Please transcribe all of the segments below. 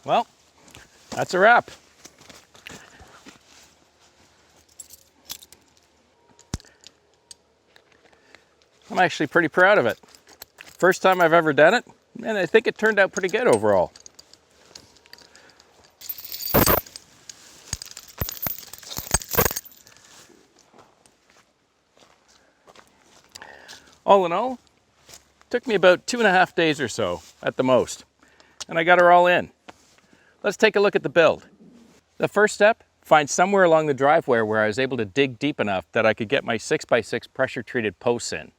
Well, that's a wrap. I'm actually pretty proud of it. First time I've ever done it, and I think it turned out pretty good overall. All in all, it took me about 2.5 days or so at the most, and I got her all in. Let's take a look at the build. The first step, find somewhere along the driveway where I was able to dig deep enough that I could get my 6x6 pressure treated posts in.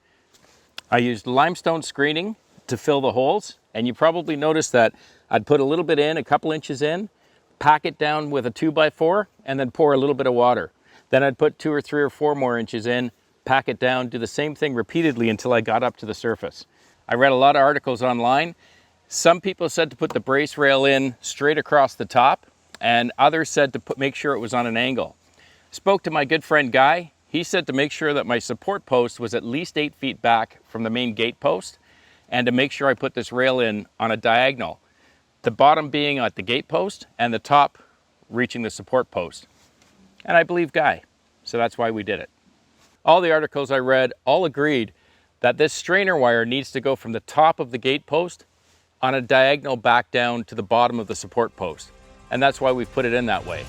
I used limestone screening to fill the holes, and you probably noticed that I'd put a little bit in, a couple inches in, pack it down with a 2x4, and then pour a little bit of water. Then I'd put 2 or 3 or 4 more inches in, pack it down, do the same thing repeatedly until I got up to the surface. I read a lot of articles online. Some people said to put the brace rail in straight across the top, and others said to make sure it was on an angle. Spoke to my good friend Guy. He said to make sure that my support post was at least 8 feet back from the main gate post, and to make sure I put this rail in on a diagonal, the bottom being at the gate post and the top reaching the support post. And I believe Guy, so that's why we did it. All the articles I read all agreed that this strainer wire needs to go from the top of the gate post on a diagonal back down to the bottom of the support post. And that's why we put it in that way.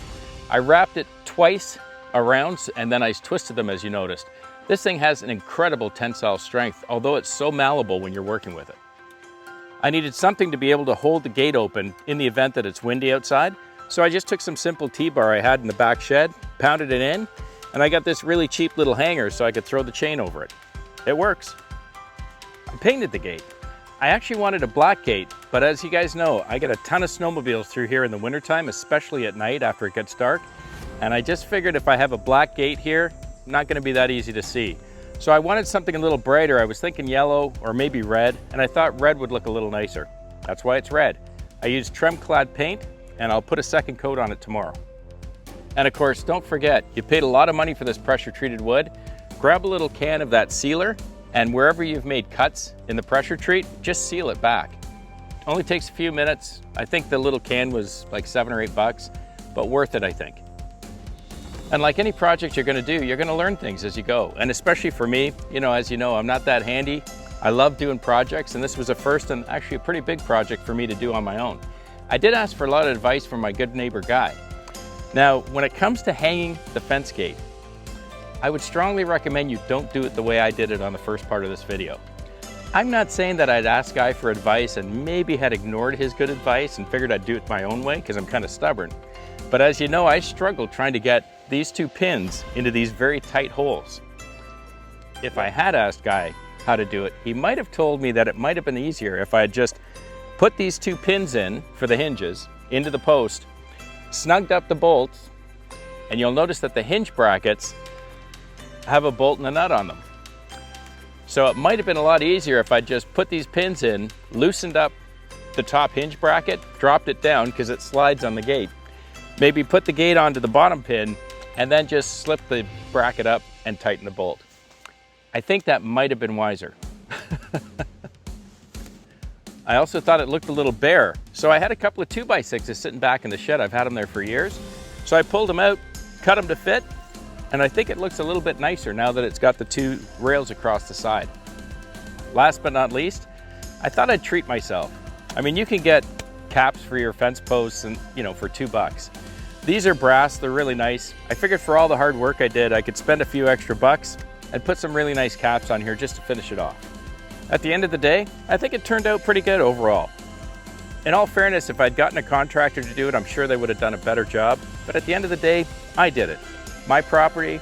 I wrapped it twice around and then I twisted them, as you noticed. This thing has an incredible tensile strength, although it's so malleable when you're working with it. I needed something to be able to hold the gate open in the event that it's windy outside. So I just took some simple T-bar I had in the back shed, pounded it in, and I got this really cheap little hanger so I could throw the chain over it. It works. I painted the gate. I actually wanted a black gate, but as you guys know, I get a ton of snowmobiles through here in the wintertime, especially at night after it gets dark. And I just figured if I have a black gate here, not gonna be that easy to see. So I wanted something a little brighter. I was thinking yellow or maybe red, and I thought red would look a little nicer. That's why it's red. I used Trem-Clad paint, and I'll put a second coat on it tomorrow. And of course, don't forget, you paid a lot of money for this pressure treated wood. Grab a little can of that sealer, and wherever you've made cuts in the pressure treat, just seal it back. Only takes a few minutes. I think the little can was like $7 or $8, but worth it, I think. And like any project you're gonna do, you're gonna learn things as you go. And especially for me, as you know, I'm not that handy. I love doing projects, and this was a first and actually a pretty big project for me to do on my own. I did ask for a lot of advice from my good neighbor Guy. Now, when it comes to hanging the fence gate, I would strongly recommend you don't do it the way I did it on the first part of this video. I'm not saying that I'd asked Guy for advice and maybe had ignored his good advice and figured I'd do it my own way because I'm kind of stubborn. But as you know, I struggled trying to get these 2 pins into these very tight holes. If I had asked Guy how to do it, he might have told me that it might have been easier if I had just put these 2 pins in for the hinges into the post, snugged up the bolts, and you'll notice that the hinge brackets have a bolt and a nut on them. So it might have been a lot easier if I just put these pins in, loosened up the top hinge bracket, dropped it down because it slides on the gate, maybe put the gate onto the bottom pin, and then just slip the bracket up and tighten the bolt. I think that might have been wiser. I also thought it looked a little bare, so I had a couple of 2x6s sitting back in the shed. I've had them there for years. So I pulled them out, cut them to fit, and I think it looks a little bit nicer now that it's got the 2 rails across the side. Last but not least, I thought I'd treat myself. I mean, you can get caps for your fence posts and for $2. These are brass, they're really nice. I figured for all the hard work I did, I could spend a few extra bucks and put some really nice caps on here just to finish it off. At the end of the day, I think it turned out pretty good overall. In all fairness, if I'd gotten a contractor to do it, I'm sure they would have done a better job. But at the end of the day, I did it. My property,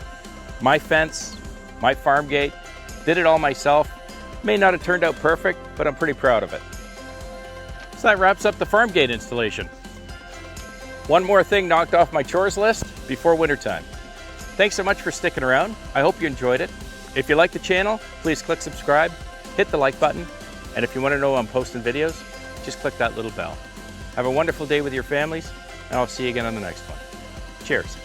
my fence, my farm gate, did it all myself. May not have turned out perfect, but I'm pretty proud of it. So that wraps up the farm gate installation. One more thing knocked off my chores list before wintertime. Thanks so much for sticking around. I hope you enjoyed it. If you like the channel, please click subscribe, hit the like button, and if you want to know when I'm posting videos, just click that little bell. Have a wonderful day with your families, and I'll see you again on the next one. Cheers.